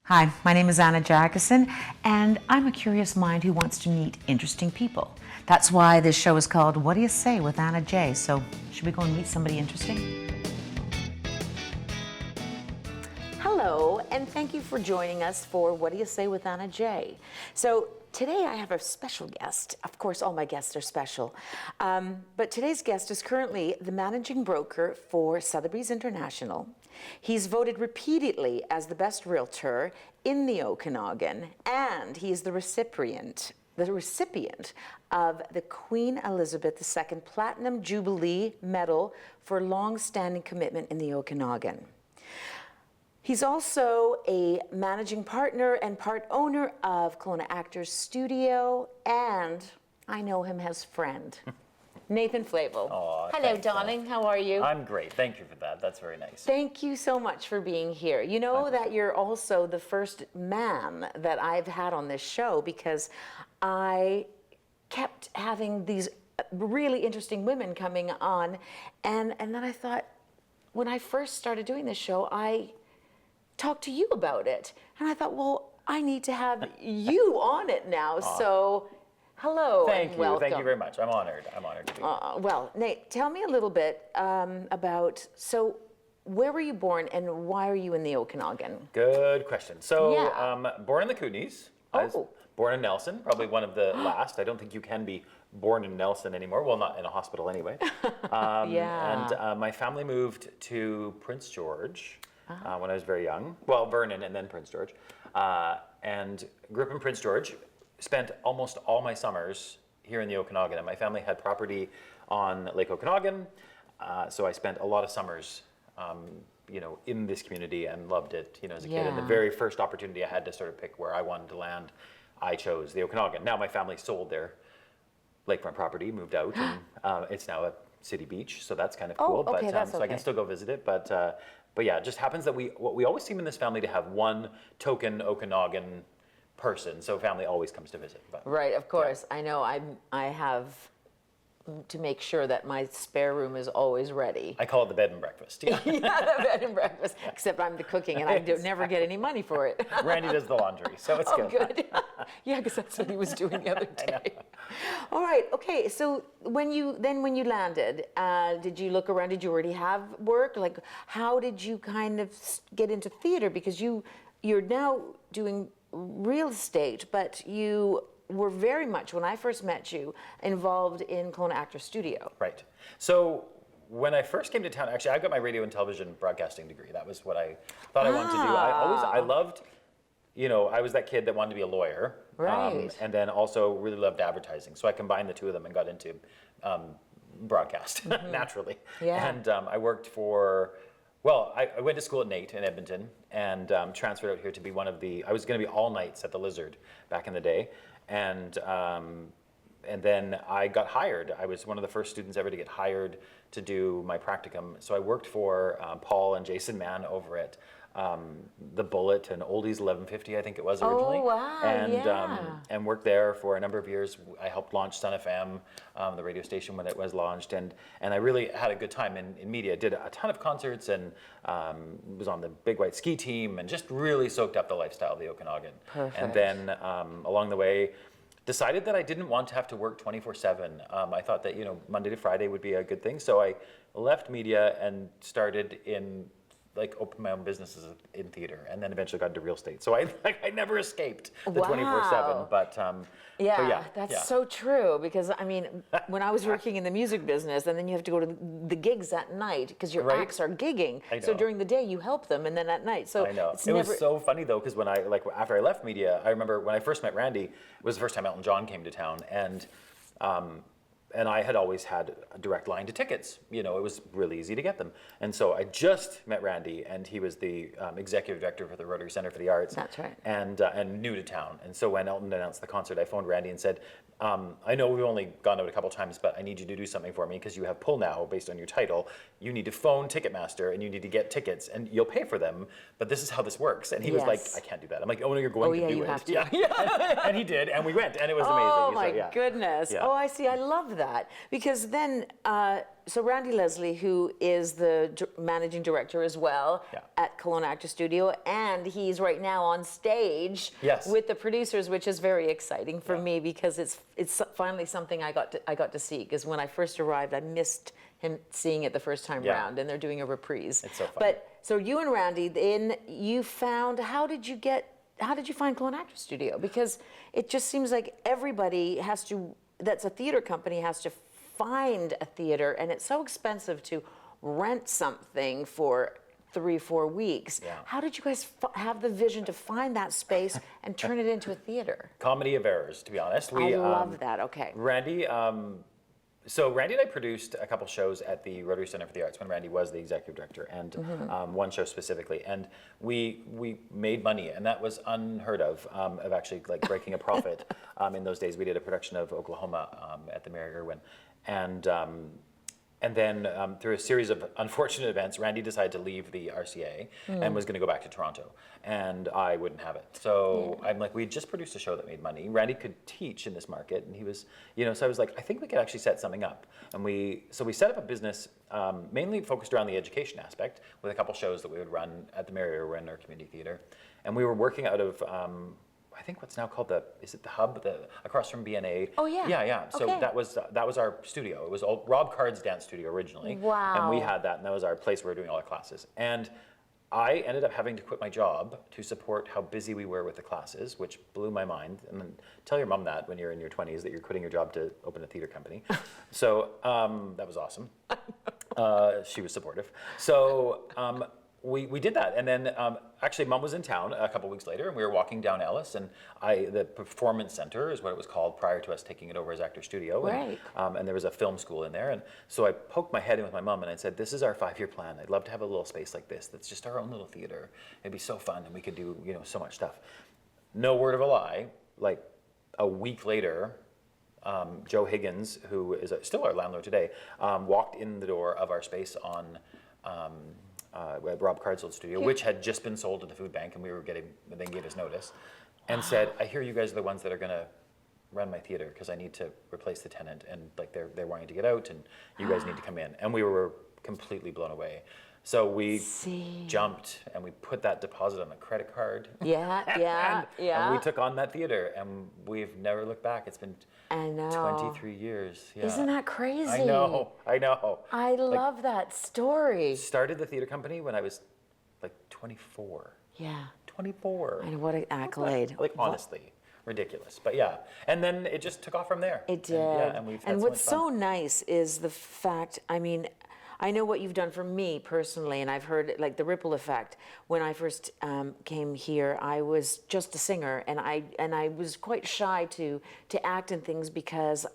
Hi, my name is Anna Jackson, and I'm a curious mind who wants to meet interesting people. That's why this show is called Whattaya Say with Anna J. So, should we go and meet somebody interesting? Hello, and thank you for joining us for Whattaya Say with Anna J. So, today I have a special guest. Of course, all my guests are special. But today's guest is currently the managing broker for Sotheby's International. He's voted repeatedly as the best realtor in the Okanagan, and he is the recipient of the Queen Elizabeth II Platinum Jubilee Medal for long-standing commitment in the Okanagan. He's also a managing partner and part owner of Kelowna Actors Studio, and I know him as friend, Nathan Flavel. Aw, hello, thanks, darling. How are you? I'm great. Thank you for that. That's very nice. Thank you so much for being here. You know that you're also the first man that I've had on this show because I kept having these really interesting women coming on, and then I thought, when I first started doing this show, I talked to you about it, and I thought, well, I need to have you on it now. So, hello and welcome. Thank you very much. I'm honored to be here. Well, Nate, tell me a little bit about, so where were you born and why are you in the Okanagan? Good question. So, Yeah. Born in the Kootenays. I was born in Nelson, probably one of the last. I don't think you can be born in Nelson anymore. Well, not in a hospital anyway. Yeah. And my family moved to Prince George when I was very young. Well, Vernon and then Prince George. And grew up in Prince George. Spent almost all my summers here in the Okanagan. And my family had property on Lake Okanagan. So I spent a lot of summers in this community and loved it, as a kid. And the very first opportunity I had to sort of pick where I wanted to land, I chose the Okanagan. Now my family sold their lakefront property, moved out, and it's now a city beach, so that's kind of cool. Okay, but that's so I can still go visit it. But yeah, it just happens that we always seem in this family to have one token Okanagan person, so family always comes to visit. But, Right, of course. I know I have to make sure that my spare room is always ready. I call it the bed and breakfast. Yeah. Yeah, the bed and breakfast, except I'm the cooking and I never get any money for it. Randy does the laundry, so it's good. Yeah, because that's what he was doing the other day. All right, okay, so when you landed, did you look around? Did you already have work? Like, how did you kind of get into theater? Because you're now doing real estate, but you were very much, when I first met you, involved in Kelowna Actors Studio. Right. So when I first came to town, actually, I got my radio and television broadcasting degree. That was what I thought I wanted to do. I loved, I was that kid that wanted to be a lawyer. Right. And then also really loved advertising. So I combined the two of them and got into broadcast naturally. Yeah. And I worked for, I went to school at NAIT in Edmonton and transferred out here to be I was going to be all nights at the Lizard back in the day. And then I got hired. I was one of the first students ever to get hired to do my practicum. So I worked for Paul and Jason Mann over at The Bullet and Oldies 1150, I think it was originally. Oh, wow, And worked there for a number of years. I helped launch Sun FM, the radio station, when it was launched. And I really had a good time in media. Did a ton of concerts and was on the Big White Ski Team and just really soaked up the lifestyle of the Okanagan. Perfect. And then along the way, decided that I didn't want to have to work 24/7. I thought that Monday to Friday would be a good thing, so I left media and started opened my own businesses in theater, and then eventually got into real estate. So I never escaped the 24/7. But That's so true, because I mean, when I was working in the music business, and then you have to go to the gigs at night because your acts are gigging. So during the day you help them, and then at night. So I know. It was so funny though, because when after I left media, I remember when I first met Randy, it was the first time Elton John came to town, and I had always had a direct line to tickets. It was really easy to get them. And so I just met Randy, and he was the executive director for the Rotary Center for the Arts. That's right. And new to town. And so when Elton announced the concert, I phoned Randy and said, I know we've only gone out a couple times, but I need you to do something for me because you have pull now based on your title. You need to phone Ticketmaster and you need to get tickets and you'll pay for them, but this is how this works. And he was like, I can't do that. I'm like, oh no, you're going to do you it. Have to. Yeah. And he did, and we went, and it was amazing. Oh my goodness. Yeah. Oh, I see. I love that. that because then, so Randy Leslie, who is the managing director as well at Kelowna Actor Studio, and he's right now on stage with the producers, which is very exciting for me because it's finally something I got to see. Because when I first arrived, I missed him seeing it the first time round, and they're doing a reprise. It's so fun. But so you and Randy, then you found, how did you find Kelowna Actor Studio? Because it just seems like everybody that's a theater company has to find a theater, and it's so expensive to rent something for 3-4 weeks. How did you guys have the vision to find that space and turn it into a theater? Comedy of errors, to be honest. I love that. Okay. Randy, so Randy and I produced a couple shows at the Rotary Center for the Arts when Randy was the executive director, and one show specifically, and we made money, and that was unheard of actually like breaking a profit. In those days, we did a production of Oklahoma at the Mary Irwin, and then through a series of unfortunate events, Randy decided to leave the RCA and was going to go back to Toronto, and I wouldn't have it. So I'm like, we had just produced a show that made money. Randy could teach in this market, and he was, so I was like, I think we could actually set something up. And we set up a business mainly focused around the education aspect with a couple shows that we would run at the Mary Irwin or Community Theatre. And we were working out of I think what's now called is it the Hub, across from BNA? Oh yeah. Yeah. So that was our studio. It was Rob Card's dance studio originally. Wow. And we had that, and that was our place where we were doing all our classes. And I ended up having to quit my job to support how busy we were with the classes, which blew my mind. And then tell your mom that when you're in your 20s that you're quitting your job to open a theater company. So that was awesome. She was supportive. So we did that, and then actually Mom was in town a couple weeks later, and we were walking down Ellis, and the Performance Center is what it was called prior to us taking it over as Actor Studio. Right. And there was a film school in there, and so I poked my head in with my mom, and I said, this is our 5-year plan. I'd love to have a little space like this that's just our own little theater. It'd be so fun, and we could do so much stuff. No word of a lie, like a week later, Joe Higgins, who is still our landlord today, walked in the door of our space on Rob Card's old studio, which had just been sold to the food bank, and they gave us notice, and said, I hear you guys are the ones that are going to run my theater because I need to replace the tenant, and like they're wanting to get out, and you guys need to come in. And we were completely blown away. So we jumped, and we put that deposit on a credit card. Yeah. And we took on that theater, and we've never looked back. It's been 23 years. Yeah. Isn't that crazy? I know. I love that story. Started the theater company when I was like 24. Yeah. 24. And what an accolade. Like honestly, ridiculous. But yeah, and then it just took off from there. It did. And we've had and so what's much fun. so nice is the fact, I know what you've done for me personally, and I've heard like the ripple effect. When I first came here, I was just a singer, and I was quite shy to act in things because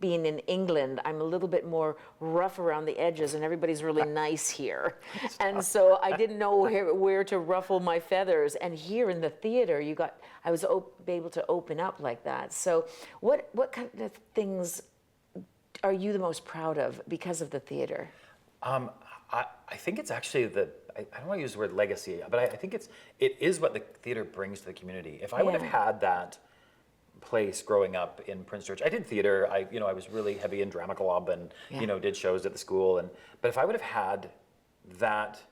being in England, I'm a little bit more rough around the edges, and everybody's really nice here, and so I didn't know where to ruffle my feathers. And here in the theater, I was able to open up like that. So what kind of things are you the most proud of because of the theater? I think it's actually I don't want to use the word legacy, but I think it is what the theater brings to the community. If I would have had that place growing up in Prince George, I did theater. I was really heavy in drama club and did shows at the school. But if I would have had that,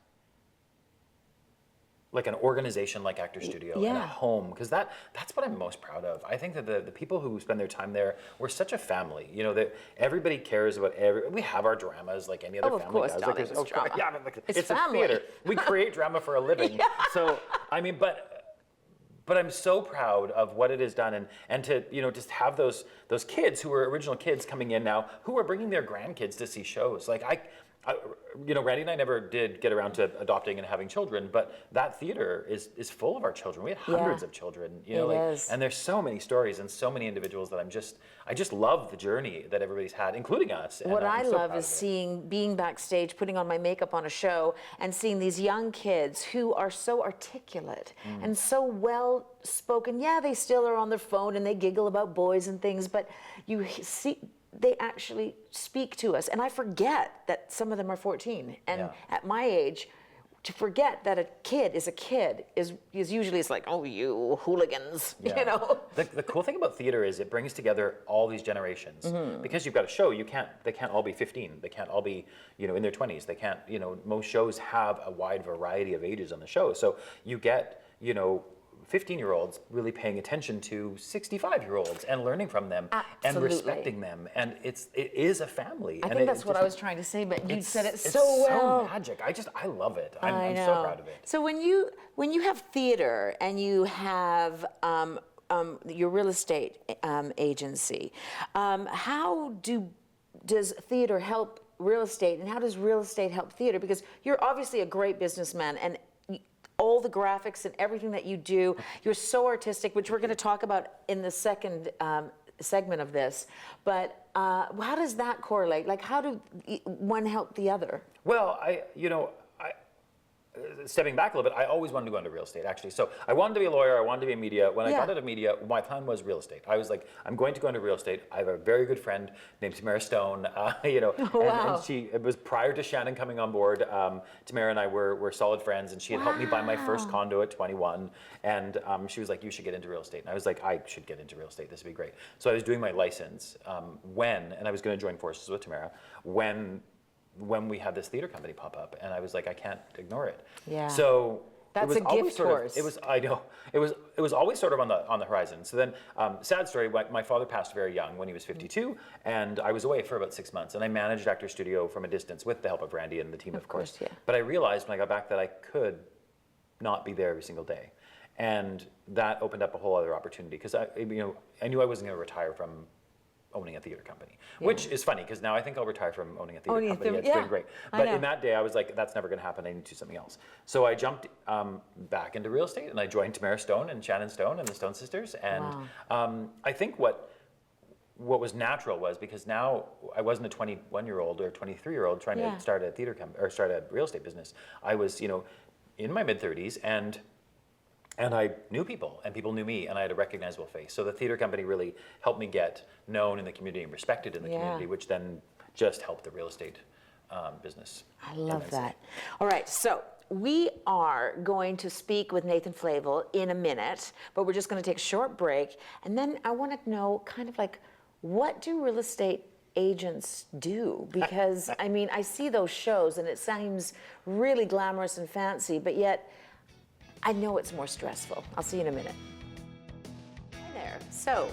like an organization like Actor Studio and a home, because that's what I'm most proud of. I think that the people who spend their time there, we're such a family. That everybody cares about we have our dramas like any other family of course, does. darling, Like, it's drama. Yeah, but It's it's family. a theater. We create drama for a living. So but I'm so proud of what it has done, and to just have those kids who were original kids coming in now who are bringing their grandkids to see shows. Like Randy and I never did get around to adopting and having children, but that theater is full of our children. We had hundreds of children, and there's so many stories and so many individuals that I just love the journey that everybody's had, including us. What I love is being backstage, putting on my makeup on a show, and seeing these young kids who are so articulate and so well spoken. Yeah, they still are on their phone and they giggle about boys and things, but you see, they actually speak to us. And I forget that some of them are 14. And at my age, to forget that a kid is usually it's like, oh, you hooligans, Yeah. you know. The cool thing about theater is it brings together all these generations. Because you've got a show, they can't all be 15. They can't all be, in their 20s. They can't, most shows have a wide variety of ages on the show. So you get, 15-year-olds really paying attention to 65-year-olds and learning from them and Absolutely. respecting them. And it is a family. I and think that's what I was trying to say, but you said it so well. It's so magic. I love it. I'm I so know. proud of it. So when you have theater and you have your real estate agency, how does theater help real estate, and how does real estate help theater? Because you're obviously a great businessman, and all the graphics and everything that you do, you're so artistic, which we're going to talk about in the second segment of this. But how does that correlate? Like, how do one help the other? Well, stepping back a little bit, I always wanted to go into real estate, actually. So I wanted to be a lawyer, I wanted to be in media. When I got into media, my plan was real estate. I was like, I'm going to go into real estate. I have a very good friend named Tamara Stone, Wow. and it was prior to Shannon coming on board. Tamara and I were solid friends, and she had helped me buy my first condo at 21. And she was like, you should get into real estate. And I was like, I should get into real estate. This would be great. So I was doing my license and I was going to join forces with Tamara when we had this theater company pop up, and I was like, I can't ignore it. Yeah. So That's it was a always gift sort of, horse. it was, I know, it was always sort of on the horizon. So then, sad story, my father passed very young when he was 52, and I was away for about 6 months, and I managed Actor Studio from a distance with the help of Randy and the team, of course. Yeah. But I realized when I got back that I could not be there every single day. And that opened up a whole other opportunity, because I knew I wasn't going to retire from owning a theater company, which is funny because now I think I'll retire from owning a theater company. It's been great. But in that day, I was like, that's never going to happen. I need to do something else. So I jumped back into real estate, and I joined Tamara Stone and Shannon Stone and the Stone Sisters. And I think what was natural was, because now I wasn't a 21-year-old or 23-year-old trying to start a theater company or start a real estate business. I was, in my mid-30s, and I knew people, and people knew me, and I had a recognizable face. So the theater company really helped me get known in the community and respected in the community, which then just helped the real estate business. I love that. All right, so we are going to speak with Nathan Flavel in a minute, but we're just going to take a short break. And then I want to know kind of like, what do real estate agents do? Because, I mean, I see those shows, and it seems really glamorous and fancy, but yet I know it's more stressful. I'll see you in a minute. Hi there. So,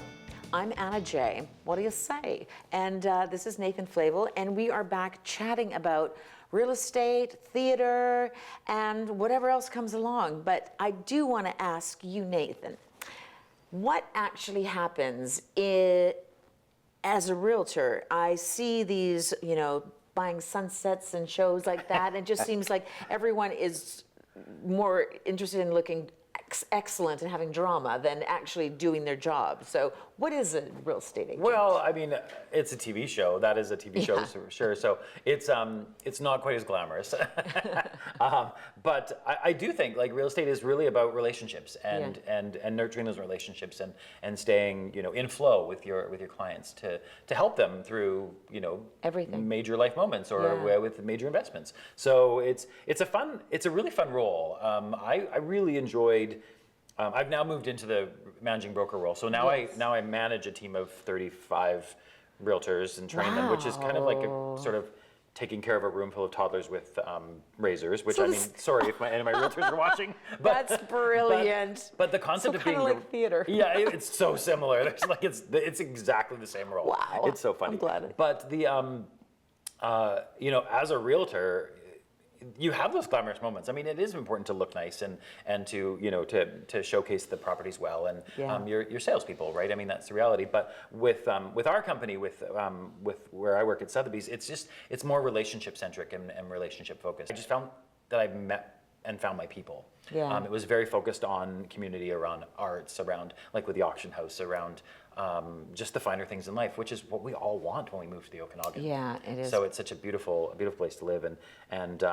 I'm Anna J. What do you say? And this is Nathan Flavel, and we are back chatting about real estate, theater, and whatever else comes along. But I do want to ask you, Nathan, what actually happens as a realtor? I see these, buying sunsets and shows like that. It just seems like everyone is more interested in looking excellent and having drama than actually doing their job. So what is a real estate agent? Well, I mean, it's a TV show. That is a TV show for sure. So it's not quite as glamorous. But I do think like real estate is really about relationships and nurturing those relationships and staying, in flow with your clients to help them through, everything, major life moments or with major investments. So it's a really fun role. I really enjoyed. I've now moved into the managing broker role, so now I manage a team of 35 realtors and train them, which is kind of like a sort of taking care of a room full of toddlers with razors. Which, I mean, sorry if any of my realtors are watching. But, that's brilliant. But the concept of being like theater. Yeah, it's so similar. It's exactly the same role. Wow, it's so funny. I'm glad. But the as a realtor, you have those glamorous moments. I mean, it is important to look nice and to to showcase the properties well and your salespeople, right? I mean, that's the reality. But with our company, with where I work at Sotheby's, it's more relationship centric and relationship focused. I just found that I've met and found my people. Yeah. It was very focused on community, around arts, around like with the auction house, around just the finer things in life, which is what we all want when we move to the Okanagan. Yeah, it is. So it's such a beautiful place to live, and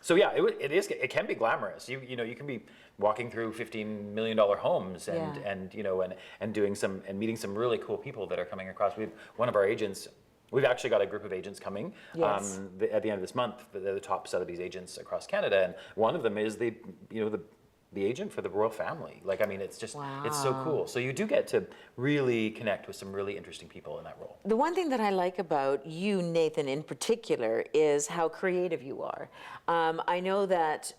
so yeah, it can be glamorous. You can be walking through $15 million homes and doing some and meeting some really cool people that are coming across. We have one of our agents. we've actually got a group of agents coming Yes. at the end of this month. They're the top Sotheby's agents across Canada, and one of them is the agent for the royal family. Like, I mean, it's just, it's so Wow. cool. So you do get to really connect with some really interesting people in that role. The one thing that I like about you, Nathan, in particular, is how creative you are. I know that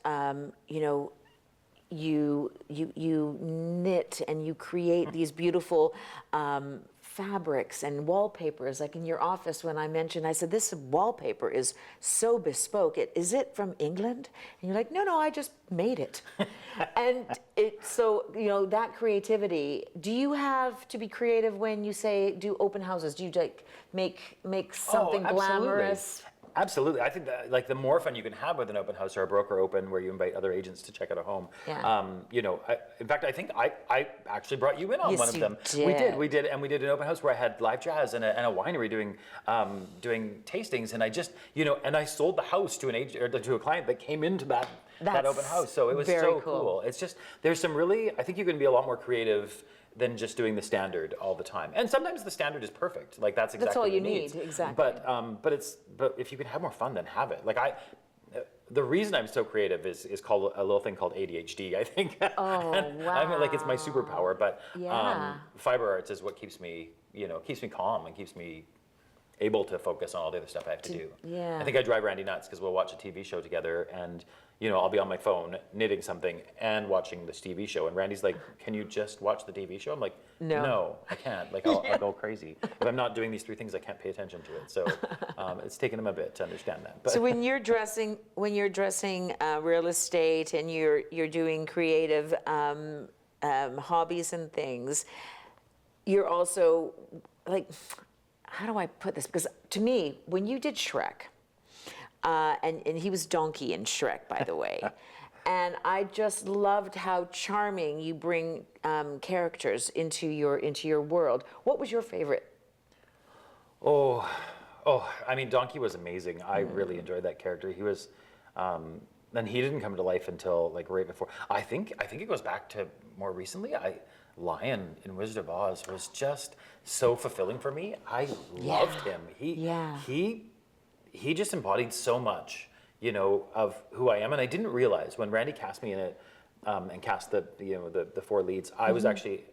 you knit and you create these beautiful fabrics and wallpapers. Like in your office, when I mentioned, I said, this wallpaper is so bespoke. Is it from England? And you're like, no, I just made it. And so, that creativity, do you have to be creative when you say do open houses? Do you like make something absolutely. glamorous? Absolutely. I think that like the more fun you can have with an open house or a broker open where you invite other agents to check out a home. Yeah. In fact, I think I actually brought you in on Yes, one of you them. did. We did an open house where I had live jazz and a winery doing tastings, and I just, and I sold the house to an agent or to a client that came into that open house. So it was very so cool. cool. It's just, there's some really, I think you can be a lot more creative than just doing the standard all the time. And sometimes the standard is perfect. Like that's exactly That's all what you it needs. need, exactly. But if you can have more fun, then have it. Like the reason I'm so creative is called a little thing called ADHD, I think. Oh, I mean, like it's my superpower, but Yeah. fiber arts is what keeps me calm and keeps me able to focus on all the other stuff I have to do. yeah. I think I drive Randy nuts because we'll watch a TV show together and I'll be on my phone knitting something and watching this TV show. And Randy's like, can you just watch the TV show? I'm like, no, I can't. Like, I'll go crazy. If I'm not doing these 3 things, I can't pay attention to it. So it's taken him a bit to understand that. But So when you're dressing real estate and you're doing creative hobbies and things, you're also like, how do I put this? Because to me, when you did Shrek, and he was Donkey in Shrek, by the way, and I just loved how charming you bring characters into your world. What was your favorite? Oh, I mean, Donkey was amazing. I really enjoyed that character. He was, and he didn't come to life until like right before. I think it goes back to more recently. Lion in Wizard of Oz was just so fulfilling for me. I loved him. He just embodied so much, of who I am, and I didn't realize when Randy cast me in it, and cast the 4 leads. I was actually,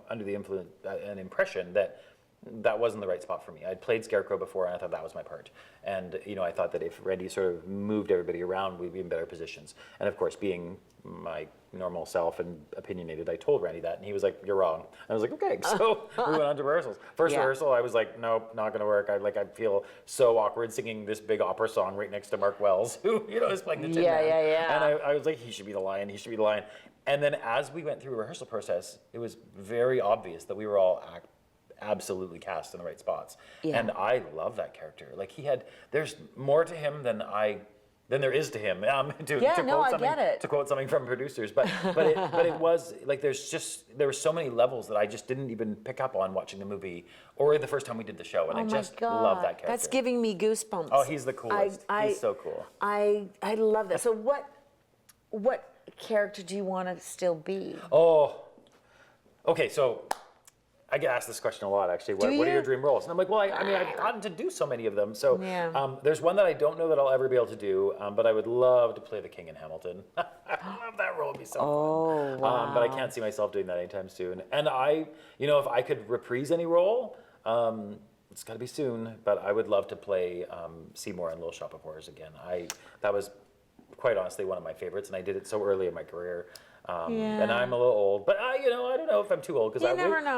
under the influence, an impression that wasn't the right spot for me. I'd played Scarecrow before, and I thought that was my part. And I thought that if Randy sort of moved everybody around, we'd be in better positions. And of course, being my normal self and opinionated, I told Randy that, and he was like, "You're wrong." I was like, "Okay." So we went on to rehearsals. First rehearsal, I was like, "Nope, not gonna work." I feel so awkward singing this big opera song right next to Mark Wells, who is playing the Tin Man. Yeah. And I was like, "He should be the lion. He should be the lion." And then as we went through the rehearsal process, it was very obvious that we were all absolutely cast in the right spots. Yeah. And I love that character. Like there's more to him than there is to him. I get it. To quote something from producers, but it was like there were so many levels that I just didn't even pick up on watching the movie or the first time we did the show, and I just love that character. That's giving me goosebumps. Oh, he's the coolest. He's so cool. I love that. So what character do you want to still be? Oh, okay. So I get asked this question a lot, actually. What are your dream roles? And I'm like, well, I mean, I've gotten to do so many of them. So there's one that I don't know that I'll ever be able to do, but I would love to play the King in Hamilton. I love that role. It'd be so fun. Wow. But I can't see myself doing that anytime soon. And if I could reprise any role, it's got to be soon, but I would love to play Seymour in Little Shop of Horrors again. That was quite honestly one of my favorites, and I did it so early in my career. And I'm a little old, but I don't know if I'm too old because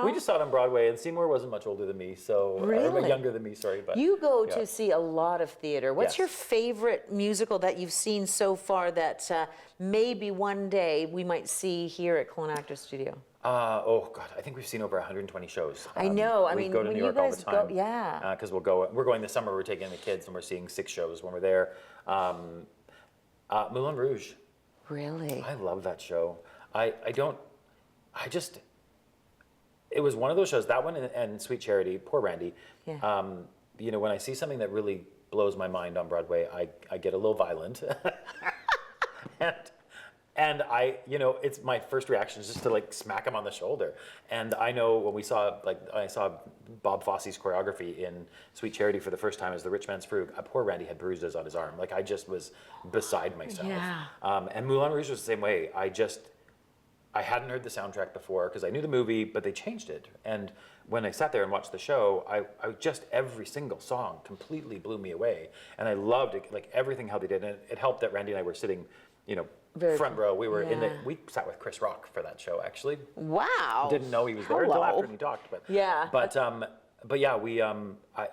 we just saw it on Broadway, and Seymour wasn't much older than me, so or younger than me. Sorry, but you go to see a lot of theater. What's your favorite musical that you've seen so far that maybe one day we might see here at Clone Actors Studio? Oh God, I think we've seen over 120 shows. I know. We go to New York all the time. Yeah. Because we're going this summer. We're taking the kids, and we're seeing 6 shows when we're there. Moulin Rouge. Really? I love that show. It was one of those shows, that one and Sweet Charity, poor Randy. Yeah. When I see something that really blows my mind on Broadway, I get a little violent. And it's my first reaction is just to like smack him on the shoulder. And I know when I saw Bob Fosse's choreography in Sweet Charity for the first time as the Rich Man's Frug, poor Randy had bruises on his arm. Like I just was beside myself. Yeah. And Moulin Rouge was the same way. I hadn't heard the soundtrack before because I knew the movie, but they changed it. And when I sat there and watched the show, I just every single song completely blew me away. And I loved it, like everything how they did. And it helped that Randy and I were sitting, front row. We were we sat with Chris Rock for that show actually. Wow. Didn't know he was there until after he talked, but yeah. But yeah,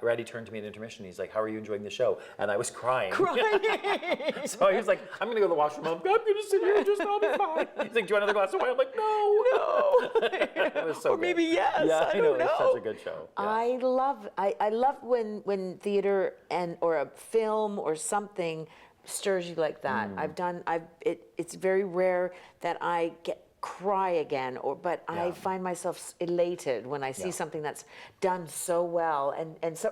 Randy turned to me in intermission. He's like, "How are you enjoying the show?" And I was crying. So he was like, "I'm gonna go to the washroom. I'm gonna sit here and just I'll be fine." He's like, "Do you want another glass of wine?" I'm like, "No." It was so or good. maybe yes. Yeah, I don't know. It's such a good show. Yeah. I love when theater or a film or something stirs you like that. It's very rare that I cry again, but I find myself elated when I see something that's done so well,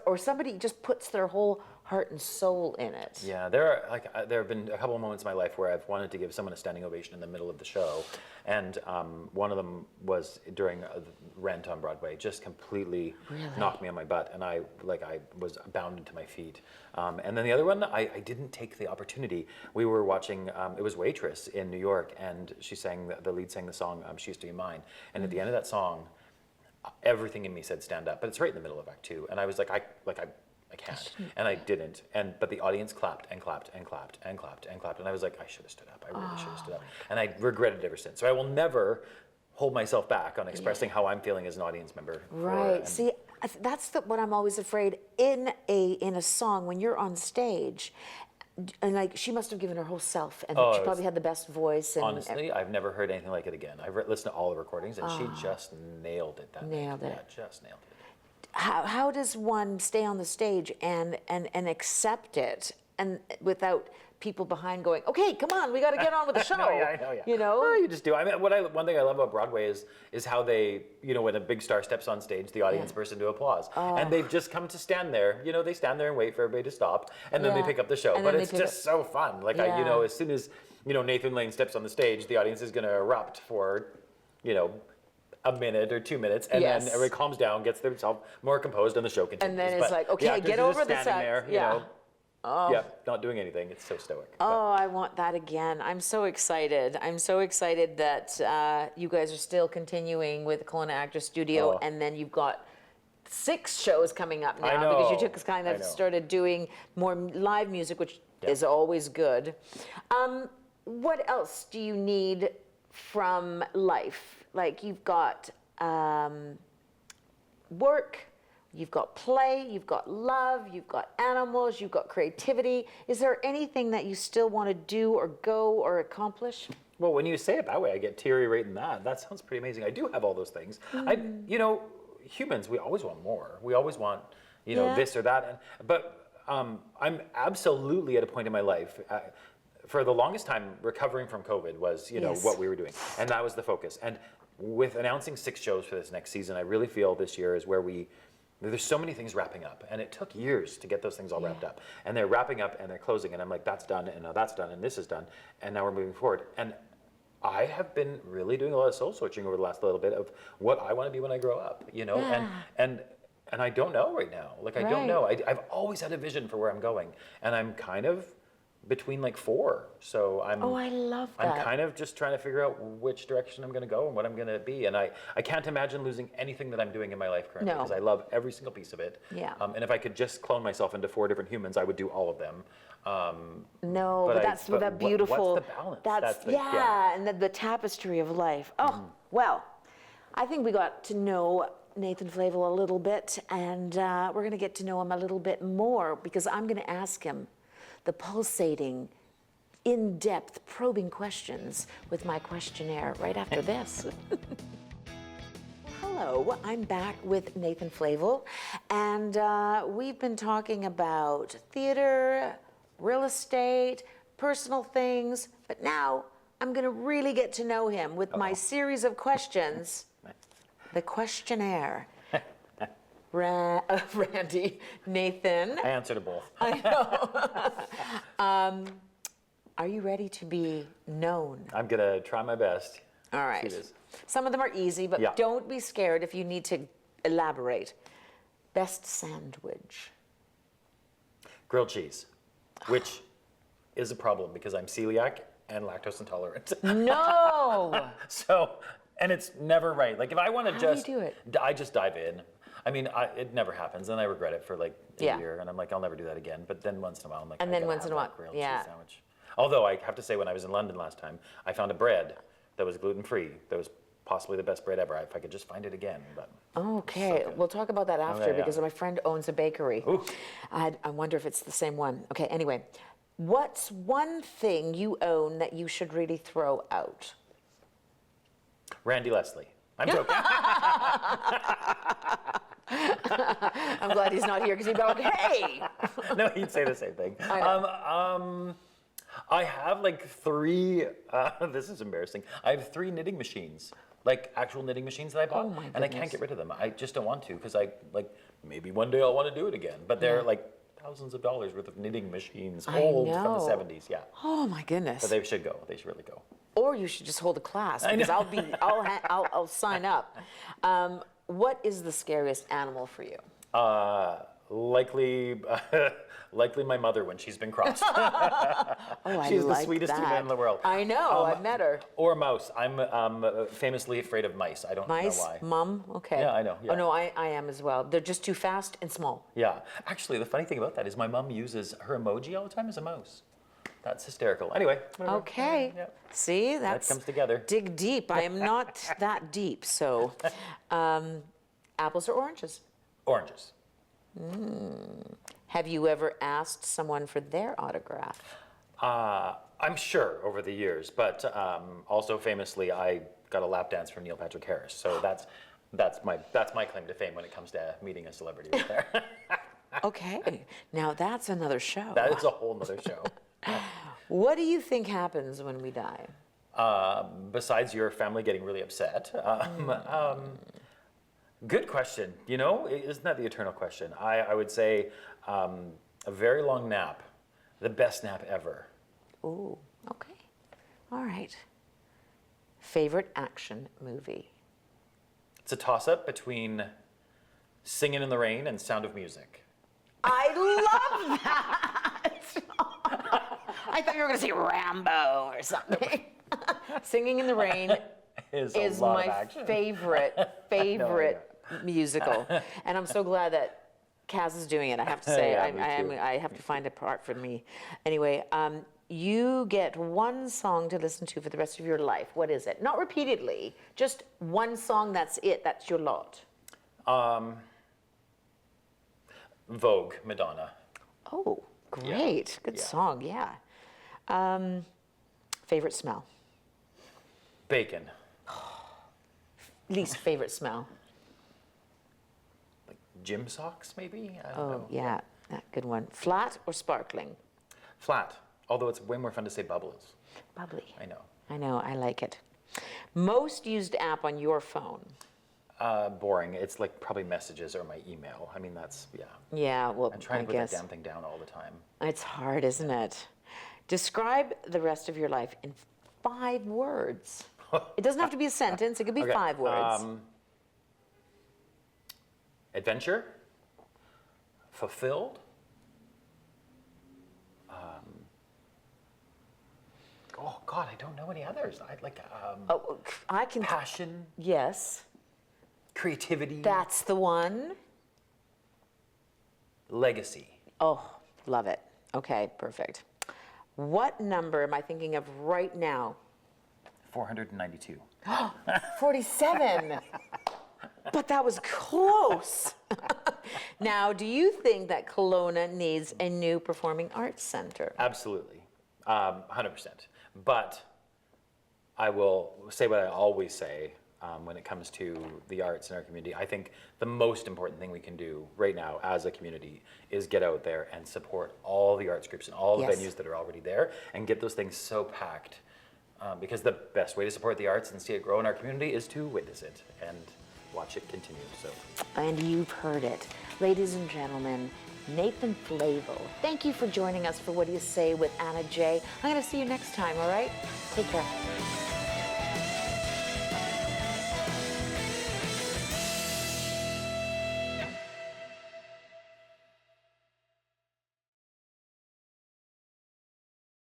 or somebody just puts their whole heart and soul in it. Yeah, there have been a couple of moments in my life where I've wanted to give someone a standing ovation in the middle of the show, and one of them was during Rent on Broadway. Just completely knocked me on my butt, and I was bounded to my feet. And then the other one, I didn't take the opportunity. We were watching, it was Waitress in New York, and the lead sang the song She Used to Be Mine, and at the end of that song, everything in me said stand up, but it's right in the middle of Act 2, and I was like, I can't, and I didn't, but the audience clapped and clapped and clapped and clapped and clapped, and I was like, I should have stood up. I really should have stood up, and I regretted it ever since. So I will never hold myself back on expressing how I'm feeling as an audience member. Right. See, that's what I'm always afraid in a song when you're on stage. And like she must have given her whole self, and she probably had the best voice. And honestly, I've never heard anything like it again. I've listened to all the recordings, and she just nailed it. Nailed it. Yeah, just nailed it. How does one stay on the stage and accept it, and without people behind going, okay, come on, we got to get on with the show. I know. You know? Well, you just do. I mean, one thing I love about Broadway is how they, when a big star steps on stage, the audience bursts into applause. And they've just come to stand there. They stand there and wait for everybody to stop, and then they pick up the show. But it's just so fun. Like, as soon as, Nathan Lane steps on the stage, the audience is going to erupt for, a minute or 2 minutes, and then everybody calms down, gets themselves more composed, and the show continues. And then it's like, okay, get over the set. There, not doing anything. It's so stoic. Oh, I want that again. I'm so excited. I'm so excited that you guys are still continuing with the Kelowna Actors Studio, and then you've got 6 shows coming up now because you took kind of started doing more live music, which is always good. What else do you need from life? Like you've got work, you've got play, you've got love, you've got animals, you've got creativity. Is there anything that you still want to do or go or accomplish? Well, when you say it that way, I get teary-eyed in that. That sounds pretty amazing. I do have all those things. Humans, we always want more. We always want, this or that. But I'm absolutely at a point in my life. For the longest time, recovering from COVID was, what we were doing. And that was the focus. And with announcing 6 shows for this next season, I really feel this year is where there's so many things wrapping up. And it took years to get those things all wrapped up. And they're wrapping up and they're closing. And I'm like, that's done, and now that's done, and this is done. And now we're moving forward. And I have been really doing a lot of soul searching over the last little bit of what I want to be when I grow up, and I don't know right now. Like, I don't know. I've always had a vision for where I'm going. And I'm kind of between like 4. So I love that. I'm kind of just trying to figure out which direction I'm going to go and what I'm going to be. And I can't imagine losing anything that I'm doing in my life currently because I love every single piece of it. Yeah. And if I could just clone myself into 4 different humans, I would do all of them. But that's that beautiful. What's the balance? That's and the tapestry of life. Oh, well, I think we got to know Nathan Flavel a little bit, and we're going to get to know him a little bit more because I'm going to ask him the pulsating, in-depth, probing questions with my questionnaire right after this. Hello, I'm back with Nathan Flavel, and we've been talking about theater, real estate, personal things, but now I'm going to really get to know him with my series of questions, the questionnaire. Randy, Nathan. I answer to both. I know. Are you ready to be known? I'm gonna try my best. All See right. this. Some of them are easy, but Yeah. don't be scared if you need to elaborate. Best sandwich. Grilled cheese, which is a problem because I'm celiac and lactose intolerant. No! So, and it's never right. Like if I want to How do you just, do it? I just dive in. I mean, it never happens, and I regret it for like a Yeah. year, and I'm like, I'll never do that again. But then once in a while, I'm like, And I then gotta once have in a that while, grilled yeah. cheese sandwich. Although I have to say, when I was in London last time, I found a bread that was gluten-free. That was possibly the best bread ever. If I could just find it again, but. Okay, So good. we'll talk about that after yeah. because my friend owns a bakery. Ooh. I wonder if it's the same one. Okay, anyway, what's one thing you own that you should really throw out? Randy Leslie. I'm joking. I'm glad he's not here because he'd be like, hey! No, he'd say the same thing. I know. I have like 3. This is embarrassing. I have 3 knitting machines, like actual knitting machines that I bought, Oh my and I goodness. can't get rid of them. I just don't want to because I like maybe one day I'll want to do it again. But they're like thousands of dollars worth of knitting machines, I old from know. the 70s. Yeah, Oh my goodness. but they should go. They should really go. Or you should just hold a class because I'll sign up. What is the scariest animal for you? Likely, likely my mother when she's been crossed. Oh, I She's the like sweetest that. human in the world. I know, I've met her. Or a mouse. I'm famously afraid of mice. I don't Mice, know why. mum, okay. Yeah, I know, yeah. Oh no, I am as well. They're just too fast and small. Yeah. Actually, the funny thing about that is my mom uses her emoji all the time as a mouse. That's hysterical. Anyway. whatever. Okay. Yeah. See, that's comes together. Dig deep. I am not that deep. So, apples or oranges? Oranges. Have you ever asked someone for their autograph? I'm sure over the years, but also famously, I got a lap dance from Neil Patrick Harris. So that's my claim to fame when it comes to meeting a celebrity right there. Okay. Now that's another show. That is a whole nother show. What do you think happens when we die? Besides your family getting really upset, good question. You know, isn't that the eternal question? I would say a very long nap, the best nap ever. Ooh, okay. All right. Favorite action movie? It's a toss-up between Singing in the Rain and Sound of Music. I love that. I thought you were going to say Rambo or something. Singing in the Rain Is is a lot of my action. favorite musical, and I'm so glad that Kaz is doing it. I have to say, Yeah, me too. I have to find a part for me. Anyway, you get one song to listen to for the rest of your life. What is it? Not repeatedly, just one song. That's it. That's your lot. Vogue, Madonna. Oh, great. Good Yeah. song. Yeah. Favorite smell? Bacon. Least favorite smell? Like gym socks, maybe? I don't Oh, know. yeah. That good one. Flat or sparkling? Flat. Although it's way more fun to say bubbles. Bubbly. I know. I know. I like it. Most used app on your phone? Boring. It's like probably messages or my email. I mean, that's, yeah. Yeah, well, I'm trying I to put guess. that damn thing down all the time. It's hard, isn't it? Describe the rest of your life in 5 words. It doesn't have to be a sentence. It could be Okay, 5 words. Adventure. Fulfilled. Oh, God, I don't know any others. I'd like Oh, I can. passion, Yes, creativity, that's the one. legacy. Oh, love it. Okay, perfect. What number am I thinking of right now? 492. 47. But that was close. Now, do you think that Kelowna needs a new performing arts center? Absolutely, 100%. But I will say what I always say when it comes to the arts in our community. I think the most important thing we can do right now as a community is get out there and support all the arts groups and all the Yes. venues that are already there and get those things so packed. Because the best way to support the arts and see it grow in our community is to witness it and watch it continue. So And you've heard it. Ladies and gentlemen, Nathan Flavel. Thank you for joining us for What Do You Say with Anna J. I'm going to see you next time, all right? Take care.